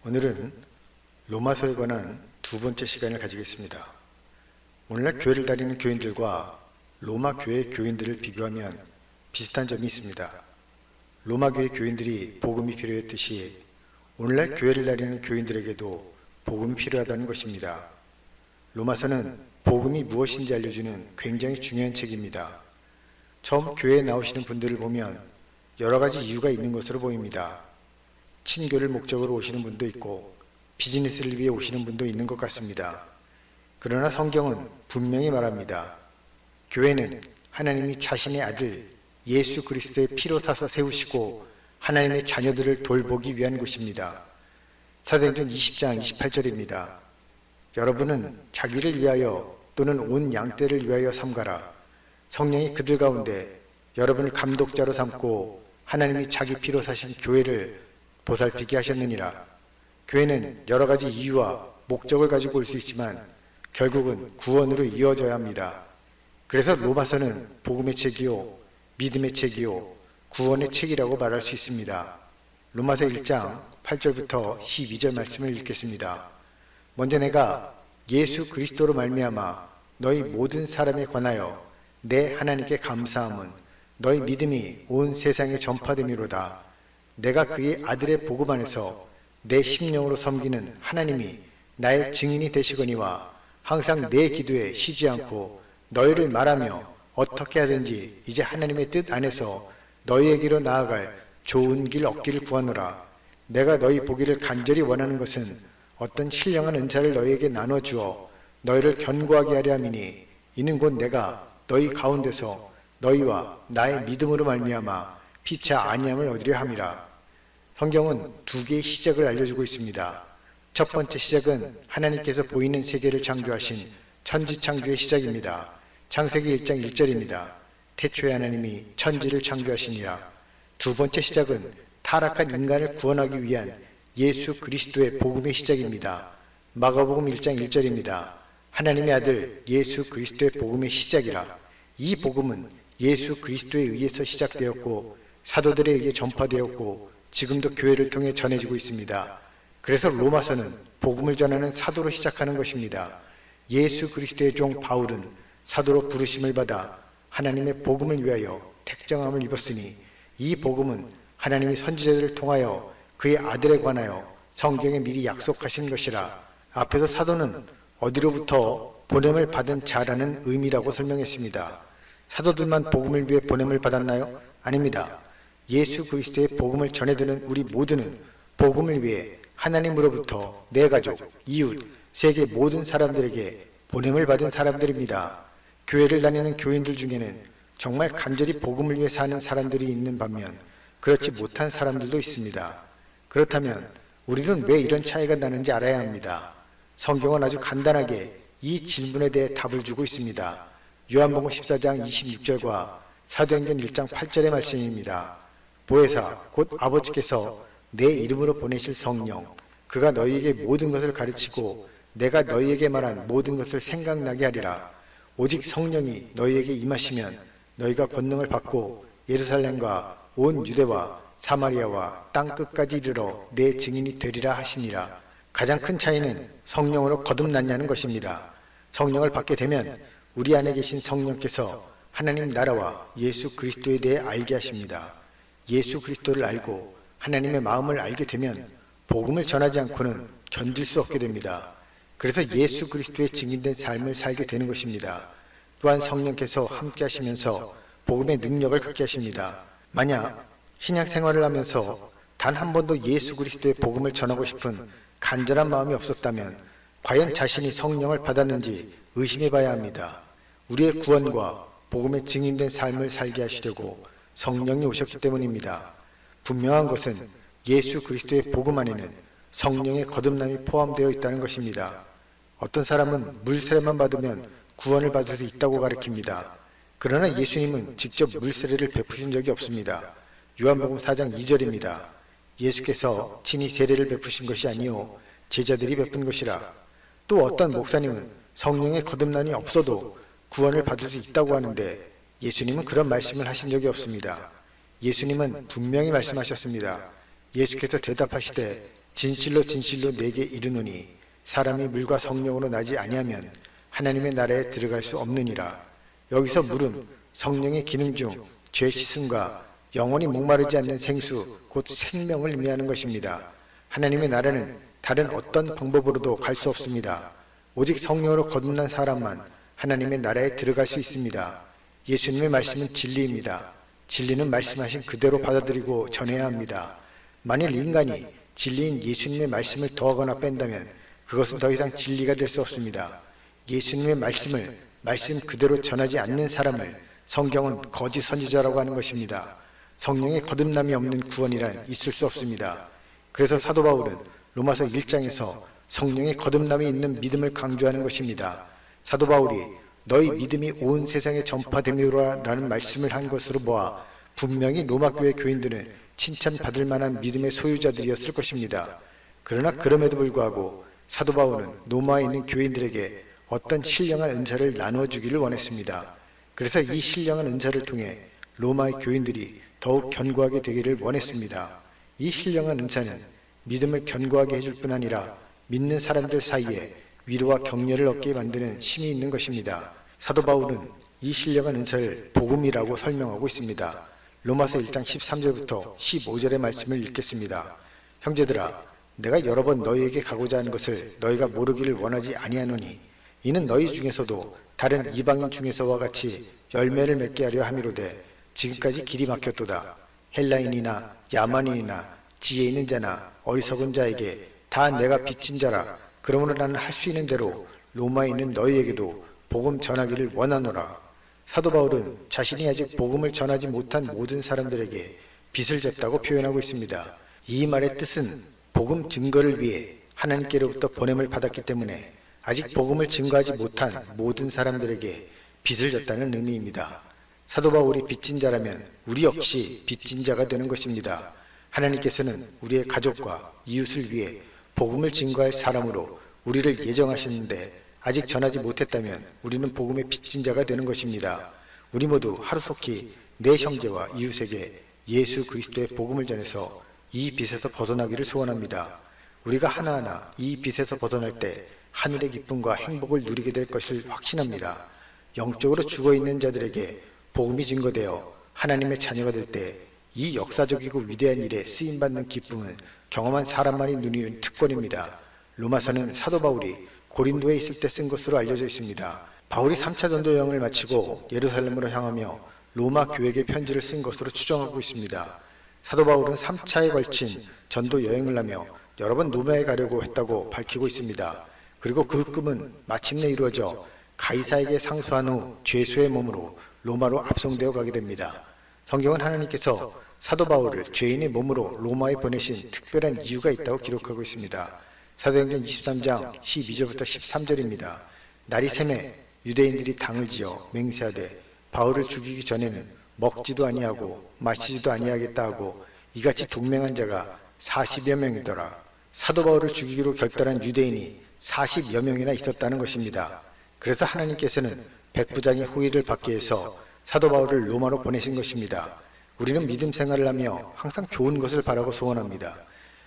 오늘은 로마서에 관한 두 번째 시간을 가지겠습니다. 오늘날 교회를 다니는 교인들과 로마 교회 교인들을 비교하면 비슷한 점이 있습니다. 로마 교회 교인들이 복음이 필요했듯이 오늘날 교회를 다니는 교인들에게도 복음이 필요하다는 것입니다. 로마서는 복음이 무엇인지 알려주는 굉장히 중요한 책입니다. 처음 교회에 나오시는 분들을 보면 여러 가지 이유가 있는 것으로 보입니다. 친교를 목적으로 오시는 분도 있고 비즈니스를 위해 오시는 분도 있는 것 같습니다. 그러나 성경은 분명히 말합니다. 교회는 하나님이 자신의 아들 예수 그리스도의 피로 사서 세우시고 하나님의 자녀들을 돌보기 위한 곳입니다. 사도행전 20장 28절입니다. 여러분은 자기를 위하여 또는 온 양떼를 위하여 삼가라. 성령이 그들 가운데 여러분을 감독자로 삼고 하나님이 자기 피로 사신 교회를 보살피게 하셨느니라. 교회는 여러 가지 이유와 목적을 가지고 올 수 있지만 결국은 구원으로 이어져야 합니다. 그래서 로마서는 복음의 책이요, 믿음의 책이요, 구원의 책이라고 말할 수 있습니다. 로마서 1장 8절부터 12절 말씀을 읽겠습니다. 먼저 내가 예수 그리스도로 말미암아 너희 모든 사람에 관하여 내 하나님께 감사함은 너희 믿음이 온 세상에 전파됨이로다. 내가 그의 아들의 복음 안에서 내 심령으로 섬기는 하나님이 나의 증인이 되시거니와 항상 내 기도에 쉬지 않고 너희를 말하며 어떻게 하든지 이제 하나님의 뜻 안에서 너희에게로 나아갈 좋은 길 얻기를 구하노라. 내가 너희 보기를 간절히 원하는 것은 어떤 신령한 은사를 너희에게 나눠주어 너희를 견고하게 하려 함이니 이는 곧 내가 너희 가운데서 너희와 나의 믿음으로 말미암아 피차 아니함을 얻으려 함이라. 성경은 두 개의 시작을 알려주고 있습니다. 첫 번째 시작은 하나님께서 보이는 세계를 창조하신 천지창조의 시작입니다. 창세기 1장 1절입니다. 태초에 하나님이 천지를 창조하시니라. 두 번째 시작은 타락한 인간을 구원하기 위한 예수 그리스도의 복음의 시작입니다. 마가복음 1장 1절입니다. 하나님의 아들 예수 그리스도의 복음의 시작이라. 이 복음은 예수 그리스도에 의해서 시작되었고 사도들에 의해 전파되었고 지금도 교회를 통해 전해지고 있습니다. 그래서 로마서는 복음을 전하는 사도로 시작하는 것입니다. 예수 그리스도의 종 바울은 사도로 부르심을 받아 하나님의 복음을 위하여 택정함을 입었으니 이 복음은 하나님이 선지자들을 통하여 그의 아들에 관하여 성경에 미리 약속하신 것이라. 앞에서 사도는 어디로부터 보냄을 받은 자라는 의미라고 설명했습니다. 사도들만 복음을 위해 보냄을 받았나요? 아닙니다. 예수 그리스도의 복음을 전해드는 우리 모두는 복음을 위해 하나님으로부터 내 가족, 이웃, 세계 모든 사람들에게 보냄을 받은 사람들입니다. 교회를 다니는 교인들 중에는 정말 간절히 복음을 위해 사는 사람들이 있는 반면 그렇지 못한 사람들도 있습니다. 그렇다면 우리는 왜 이런 차이가 나는지 알아야 합니다. 성경은 아주 간단하게 이 질문에 대해 답을 주고 있습니다. 요한복음 14장 26절과 사도행전 1장 8절의 말씀입니다. 보혜사 곧 아버지께서 내 이름으로 보내실 성령 그가 너희에게 모든 것을 가르치고 내가 너희에게 말한 모든 것을 생각나게 하리라. 오직 성령이 너희에게 임하시면 너희가 권능을 받고 예루살렘과 온 유대와 사마리아와 땅끝까지 이르러 내 증인이 되리라 하시니라. 가장 큰 차이는 성령으로 거듭났냐는 것입니다. 성령을 받게 되면 우리 안에 계신 성령께서 하나님 나라와 예수 그리스도에 대해 알게 하십니다. 예수 그리스도를 알고 하나님의 마음을 알게 되면 복음을 전하지 않고는 견딜 수 없게 됩니다. 그래서 예수 그리스도의 증인된 삶을 살게 되는 것입니다. 또한 성령께서 함께 하시면서 복음의 능력을 갖게 하십니다. 만약 신약 생활을 하면서 단 한 번도 예수 그리스도의 복음을 전하고 싶은 간절한 마음이 없었다면 과연 자신이 성령을 받았는지 의심해 봐야 합니다. 우리의 구원과 복음의 증인된 삶을 살게 하시려고 성령이 오셨기 때문입니다. 분명한 것은 예수 그리스도의 복음 안에는 성령의 거듭남이 포함되어 있다는 것입니다. 어떤 사람은 물세례만 받으면 구원을 받을 수 있다고 가르칩니다. 그러나 예수님은 직접 물세례를 베푸신 적이 없습니다. 요한복음 4장 2절입니다. 예수께서 친히 세례를 베푸신 것이 아니요 제자들이 베푼 것이라. 또 어떤 목사님은 성령의 거듭남이 없어도 구원을 받을 수 있다고 하는데 예수님은 그런 말씀을 하신 적이 없습니다. 예수님은 분명히 말씀하셨습니다. 예수께서 대답하시되 진실로 진실로 내게 이르노니 사람이 물과 성령으로 나지 아니하면 하나님의 나라에 들어갈 수 없느니라. 여기서 물은 성령의 기능 중 죄 씻음과 영원히 목마르지 않는 생수 곧 생명을 의미하는 것입니다. 하나님의 나라는 다른 어떤 방법으로도 갈 수 없습니다. 오직 성령으로 거듭난 사람만 하나님의 나라에 들어갈 수 있습니다. 예수님의 말씀은 진리입니다. 진리는 말씀하신 그대로 받아들이고 전해야 합니다. 만일 인간이 진리인 예수님의 말씀을 더하거나 뺀다면 그것은 더 이상 진리가 될 수 없습니다. 예수님의 말씀을 말씀 그대로 전하지 않는 사람을 성경은 거짓 선지자라고 하는 것입니다. 성령의 거듭남이 없는 구원이란 있을 수 없습니다. 그래서 사도 바울은 로마서 1장에서 성령의 거듭남이 있는 믿음을 강조하는 것입니다. 사도 바울이 너희 믿음이 온 세상에 전파되리라라는 말씀을 한 것으로 보아 분명히 로마 교회 교인들은 칭찬받을 만한 믿음의 소유자들이었을 것입니다. 그러나 그럼에도 불구하고 사도 바울은 로마에 있는 교인들에게 어떤 신령한 은사를 나누어 주기를 원했습니다. 그래서 이 신령한 은사를 통해 로마의 교인들이 더욱 견고하게 되기를 원했습니다. 이 신령한 은사는 믿음을 견고하게 해줄 뿐 아니라 믿는 사람들 사이에 위로와 격려를 얻게 만드는 힘이 있는 것입니다. 사도 바울은 이 신령한 은사를 복음이라고 설명하고 있습니다. 로마서 1장 13절부터 15절의 말씀을 읽겠습니다. 형제들아, 내가 여러 번 너희에게 가고자 하는 것을 너희가 모르기를 원하지 아니하노니 이는 너희 중에서도 다른 이방인 중에서와 같이 열매를 맺게 하려 함이로되 지금까지 길이 막혔도다. 헬라인이나 야만인이나 지혜 있는 자나 어리석은 자에게 다 내가 빚진 자라. 그러므로 나는 할 수 있는 대로 로마에 있는 너희에게도 복음 전하기를 원하노라. 사도 바울은 자신이 아직 복음을 전하지 못한 모든 사람들에게 빚을 졌다고 표현하고 있습니다. 이 말의 뜻은 복음 증거를 위해 하나님께로부터 보냄을 받았기 때문에 아직 복음을 증거하지 못한 모든 사람들에게 빚을 졌다는 의미입니다. 사도 바울이 빚진 자라면 우리 역시 빚진 자가 되는 것입니다. 하나님께서는 우리의 가족과 이웃을 위해 복음을 증거할 사람으로 우리를 예정하셨는데 아직 전하지 못했다면 우리는 복음의 빚진 자가 되는 것입니다. 우리 모두 하루속히 내 형제와 이웃에게 예수 그리스도의 복음을 전해서 이 빚에서 벗어나기를 소원합니다. 우리가 하나하나 이 빚에서 벗어날 때 하늘의 기쁨과 행복을 누리게 될 것을 확신합니다. 영적으로 죽어있는 자들에게 복음이 증거되어 하나님의 자녀가 될 때 이 역사적이고 위대한 일에 쓰임받는 기쁨은 경험한 사람만이 누리는 특권입니다. 로마서는 사도 바울이 고린도에 있을 때 쓴 것으로 알려져 있습니다. 바울이 3차 전도 여행을 마치고 예루살렘으로 향하며 로마 교회에게 편지를 쓴 것으로 추정하고 있습니다. 사도 바울은 3차에 걸친 전도 여행을 하며 여러 번 로마에 가려고 했다고 밝히고 있습니다. 그리고 그 꿈은 마침내 이루어져 가이사에게 상소한 후 죄수의 몸으로 로마로 압송되어 가게 됩니다. 성경은 하나님께서 사도 바울을 죄인의 몸으로 로마에 보내신 특별한 이유가 있다고 기록하고 있습니다. 사도행전 23장 12절부터 13절입니다. 날이 새매 유대인들이 당을 지어 맹세하되 바울을 죽이기 전에는 먹지도 아니하고 마시지도 아니하겠다 하고 이같이 동맹한 자가 40여 명이더라. 사도 바울을 죽이기로 결단한 유대인이 40여 명이나 있었다는 것입니다. 그래서 하나님께서는 백부장의 호의를 받기 위해서 사도 바울을 로마로 보내신 것입니다. 우리는 믿음 생활을 하며 항상 좋은 것을 바라고 소원합니다.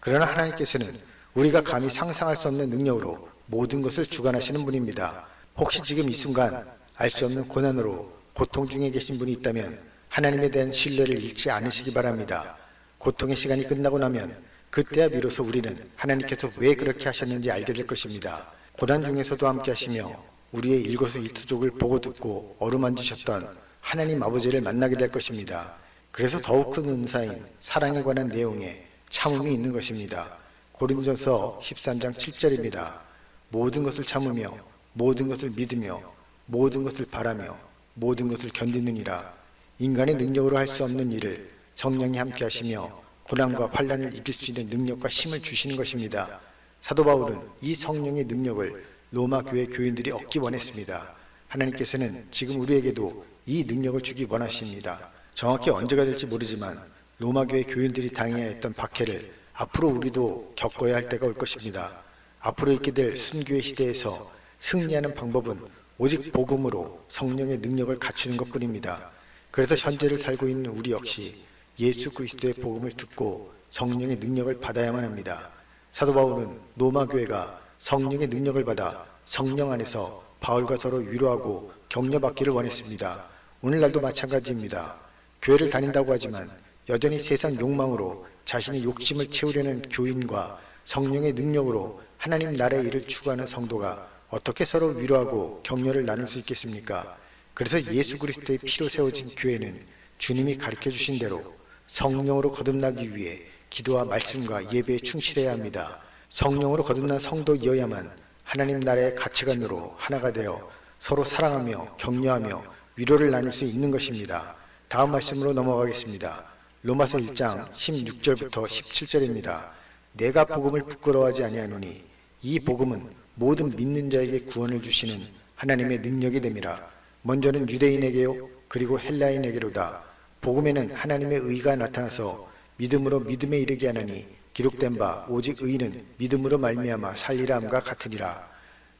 그러나 하나님께서는 우리가 감히 상상할 수 없는 능력으로 모든 것을 주관하시는 분입니다. 혹시 지금 이 순간 알 수 없는 고난으로 고통 중에 계신 분이 있다면 하나님에 대한 신뢰를 잃지 않으시기 바랍니다. 고통의 시간이 끝나고 나면 그때야 비로소 우리는 하나님께서 왜 그렇게 하셨는지 알게 될 것입니다. 고난 중에서도 함께 하시며 우리의 일거수일투족을 보고 듣고 어루만지셨던 하나님 아버지를 만나게 될 것입니다. 그래서 더욱 큰 은사인 사랑에 관한 내용에 참음이 있는 것입니다. 고린도전서 13장 7절입니다. 모든 것을 참으며 모든 것을 믿으며 모든 것을 바라며 모든 것을 견디느니라. 인간의 능력으로 할 수 없는 일을 성령이 함께 하시며 고난과 환난을 이길 수 있는 능력과 힘을 주시는 것입니다. 사도 바울은 이 성령의 능력을 로마 교회 교인들이 얻기 원했습니다. 하나님께서는 지금 우리에게도 이 능력을 주기 원하십니다. 정확히 언제가 될지 모르지만 로마 교회 교인들이 당해야 했던 박해를 앞으로 우리도 겪어야 할 때가 올 것입니다. 앞으로 있게 될 순교의 시대에서 승리하는 방법은 오직 복음으로 성령의 능력을 갖추는 것뿐입니다. 그래서 현재를 살고 있는 우리 역시 예수 그리스도의 복음을 듣고 성령의 능력을 받아야만 합니다. 사도 바울은 로마 교회가 성령의 능력을 받아 성령 안에서 바울과 서로 위로하고 격려받기를 원했습니다. 오늘날도 마찬가지입니다. 교회를 다닌다고 하지만 여전히 세상 욕망으로 자신의 욕심을 채우려는 교인과 성령의 능력으로 하나님 나라의 일을 추구하는 성도가 어떻게 서로 위로하고 격려를 나눌 수 있겠습니까? 그래서 예수 그리스도의 피로 세워진 교회는 주님이 가르쳐 주신 대로 성령으로 거듭나기 위해 기도와 말씀과 예배에 충실해야 합니다. 성령으로 거듭난 성도이어야만 하나님 나라의 가치관으로 하나가 되어 서로 사랑하며 격려하며 위로를 나눌 수 있는 것입니다. 다음 말씀으로 넘어가겠습니다. 로마서 1장 16절부터 17절입니다. 내가 복음을 부끄러워하지 아니하노니 이 복음은 모든 믿는 자에게 구원을 주시는 하나님의 능력이 됨이라. 먼저는 유대인에게요 그리고 헬라인에게로다. 복음에는 하나님의 의가 나타나서 믿음으로 믿음에 이르게 하나니 기록된 바 오직 의인은 믿음으로 말미암아 살리라 함과 같으니라.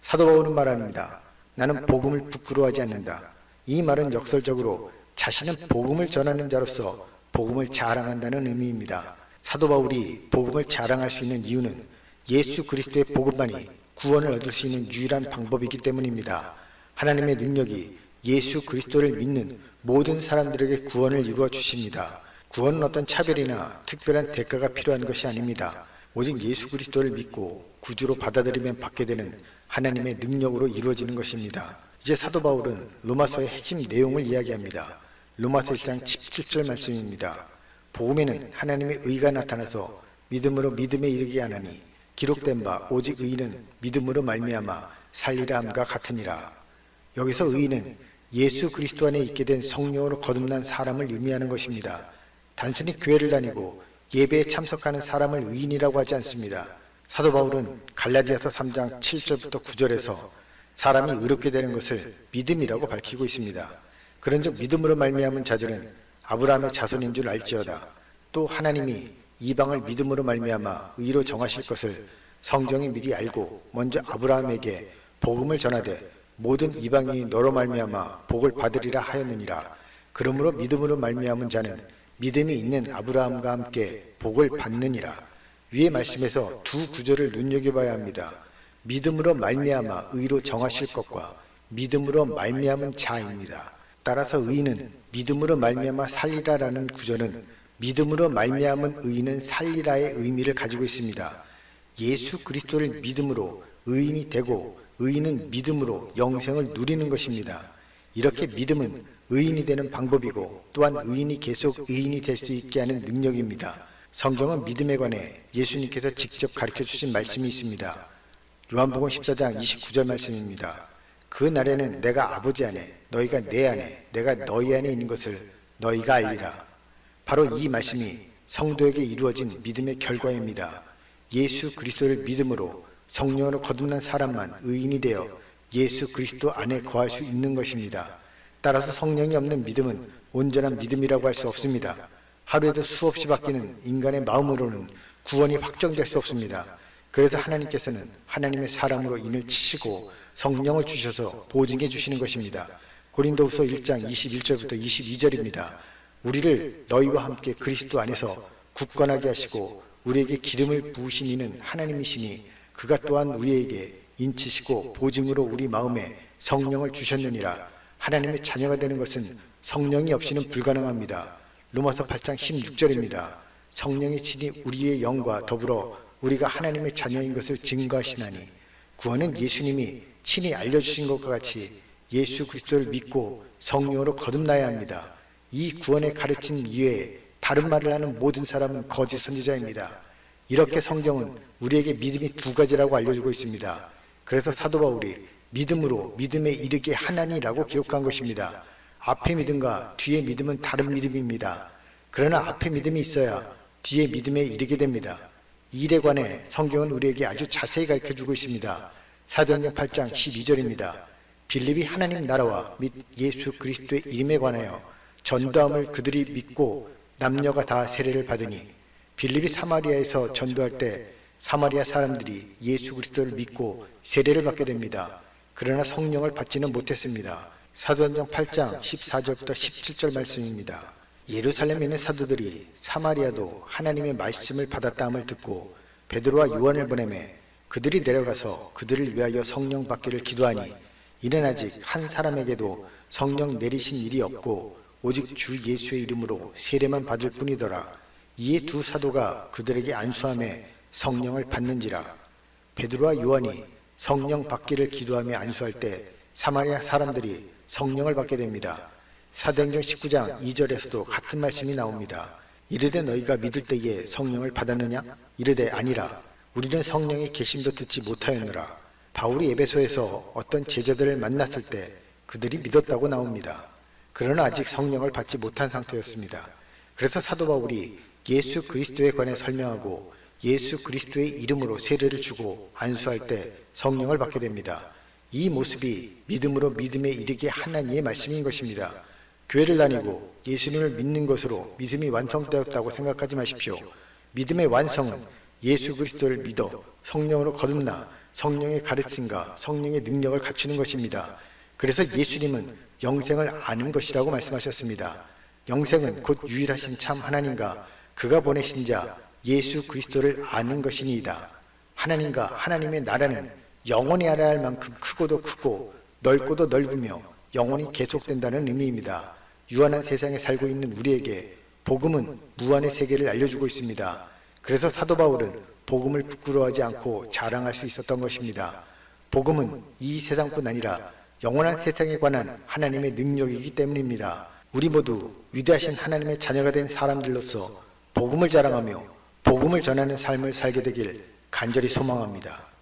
사도 바울은 말합니다. 나는 복음을 부끄러워하지 않는다. 이 말은 역설적으로 자신은 복음을 전하는 자로서 복음을 자랑한다는 의미입니다. 사도 바울이 복음을 자랑할 수 있는 이유는 예수 그리스도의 복음만이 구원을 얻을 수 있는 유일한 방법이기 때문입니다. 하나님의 능력이 예수 그리스도를 믿는 모든 사람들에게 구원을 이루어 주십니다. 구원은 어떤 차별이나 특별한 대가가 필요한 것이 아닙니다. 오직 예수 그리스도를 믿고 구주로 받아들이면 받게 되는 하나님의 능력으로 이루어지는 것입니다. 이제 사도 바울은 로마서의 핵심 내용을 이야기합니다. 로마서 1장 17절 말씀입니다. 복음에는 하나님의 의가 나타나서 믿음으로 믿음에 이르게 하나니 기록된 바 오직 의인은 믿음으로 말미암아 살리라 함과 같으니라. 여기서 의인은 예수 그리스도 안에 있게 된 성령으로 거듭난 사람을 의미하는 것입니다. 단순히 교회를 다니고 예배에 참석하는 사람을 의인이라고 하지 않습니다. 사도 바울은 갈라디아서 3장 7절부터 9절에서 사람이 의롭게 되는 것을 믿음이라고 밝히고 있습니다. 그런즉 믿음으로 말미암은 자들은 아브라함의 자손인 줄 알지어다. 또 하나님이 이방을 믿음으로 말미암아 의로 정하실 것을 성경이 미리 알고 먼저 아브라함에게 복음을 전하되 모든 이방인이 너로 말미암아 복을 받으리라 하였느니라. 그러므로 믿음으로 말미암은 자는 믿음이 있는 아브라함과 함께 복을 받느니라. 위의 말씀에서 두 구절을 눈여겨봐야 합니다. 믿음으로 말미암아 의로 정하실 것과 믿음으로 말미암은 자입니다. 따라서 의인은 믿음으로 말미암아 살리라라는 구절은 믿음으로 말미암은 의인은 살리라의 의미를 가지고 있습니다. 예수 그리스도를 믿음으로 의인이 되고 의인은 믿음으로 영생을 누리는 것입니다. 이렇게 믿음은 의인이 되는 방법이고 또한 의인이 계속 의인이 될 수 있게 하는 능력입니다. 성경은 믿음에 관해 예수님께서 직접 가르쳐 주신 말씀이 있습니다. 요한복음 14장 29절 말씀입니다. 그 날에는 내가 아버지 안에 너희가 내 안에 내가 너희 안에 있는 것을 너희가 알리라. 바로 이 말씀이 성도에게 이루어진 믿음의 결과입니다. 예수 그리스도를 믿음으로 성령으로 거듭난 사람만 의인이 되어 예수 그리스도 안에 거할 수 있는 것입니다. 따라서 성령이 없는 믿음은 온전한 믿음이라고 할 수 없습니다. 하루에도 수없이 바뀌는 인간의 마음으로는 구원이 확정될 수 없습니다. 그래서 하나님께서는 하나님의 사람으로 인을 치시고 성령을 주셔서 보증해 주시는 것입니다. 고린도후서 1장 21절부터 22절입니다. 우리를 너희와 함께 그리스도 안에서 굳건하게 하시고 우리에게 기름을 부으신 이는 하나님이시니 그가 또한 우리에게 인치시고 보증으로 우리 마음에 성령을 주셨느니라. 하나님의 자녀가 되는 것은 성령이 없이는 불가능합니다. 로마서 8장 16절입니다. 성령이 친히 우리의 영과 더불어 우리가 하나님의 자녀인 것을 증거하시나니 구원은 예수님이 친히 알려주신 것과 같이 예수 그리스도를 믿고 성령으로 거듭나야 합니다. 이 구원의 가르침 이외에 다른 말을 하는 모든 사람은 거짓 선지자입니다. 이렇게 성경은 우리에게 믿음이 두 가지라고 알려주고 있습니다. 그래서 사도 바울이 믿음으로 믿음에 이르게 하나니라고 기록한 것입니다. 앞에 믿음과 뒤에 믿음은 다른 믿음입니다. 그러나 앞에 믿음이 있어야 뒤에 믿음에 이르게 됩니다. 이 일에 관해 성경은 우리에게 아주 자세히 가르쳐주고 있습니다. 사도행전 8장 12절입니다. 빌립이 하나님 나라와 및 예수 그리스도의 이름에 관하여 전도함을 그들이 믿고 남녀가 다 세례를 받으니 빌립이 사마리아에서 전도할 때 사마리아 사람들이 예수 그리스도를 믿고 세례를 받게 됩니다. 그러나 성령을 받지는 못했습니다. 사도행전 8장 14절부터 17절 말씀입니다. 예루살렘에 있는 사도들이 사마리아도 하나님의 말씀을 받았다함을 듣고 베드로와 요한을 보내매 그들이 내려가서 그들을 위하여 성령 받기를 기도하니 이는 아직 한 사람에게도 성령 내리신 일이 없고 오직 주 예수의 이름으로 세례만 받을 뿐이더라. 이에 두 사도가 그들에게 안수함에 성령을 받는지라. 베드로와 요한이 성령 받기를 기도하며 안수할 때 사마리아 사람들이 성령을 받게 됩니다. 사도행전 19장 2절에서도 같은 말씀이 나옵니다. 이르되 너희가 믿을 때에 성령을 받았느냐? 이르되 아니라 우리는 성령의 계심도 듣지 못하였노라. 바울이 에베소에서 어떤 제자들을 만났을 때 그들이 믿었다고 나옵니다. 그러나 아직 성령을 받지 못한 상태였습니다. 그래서 사도 바울이 예수 그리스도에 관해 설명하고 예수 그리스도의 이름으로 세례를 주고 안수할 때 성령을 받게 됩니다. 이 모습이 믿음으로 믿음에 이르게 하나님의 말씀인 것입니다. 교회를 다니고 예수님을 믿는 것으로 믿음이 완성되었다고 생각하지 마십시오. 믿음의 완성은 예수 그리스도를 믿어 성령으로 거듭나 성령의 가르침과 성령의 능력을 갖추는 것입니다. 그래서 예수님은 영생을 아는 것이라고 말씀하셨습니다. 영생은 곧 유일하신 참 하나님과 그가 보내신 자 예수 그리스도를 아는 것이니이다. 하나님과 하나님의 나라는 영원히 알아야 할 만큼 크고도 크고 넓고도 넓으며 영원히 계속된다는 의미입니다. 유한한 세상에 살고 있는 우리에게 복음은 무한의 세계를 알려주고 있습니다. 그래서 사도 바울은 복음을 부끄러워하지 않고 자랑할 수 있었던 것입니다. 복음은 이 세상뿐 아니라 영원한 세상에 관한 하나님의 능력이기 때문입니다. 우리 모두 위대하신 하나님의 자녀가 된 사람들로서 복음을 자랑하며 복음을 전하는 삶을 살게 되길 간절히 소망합니다.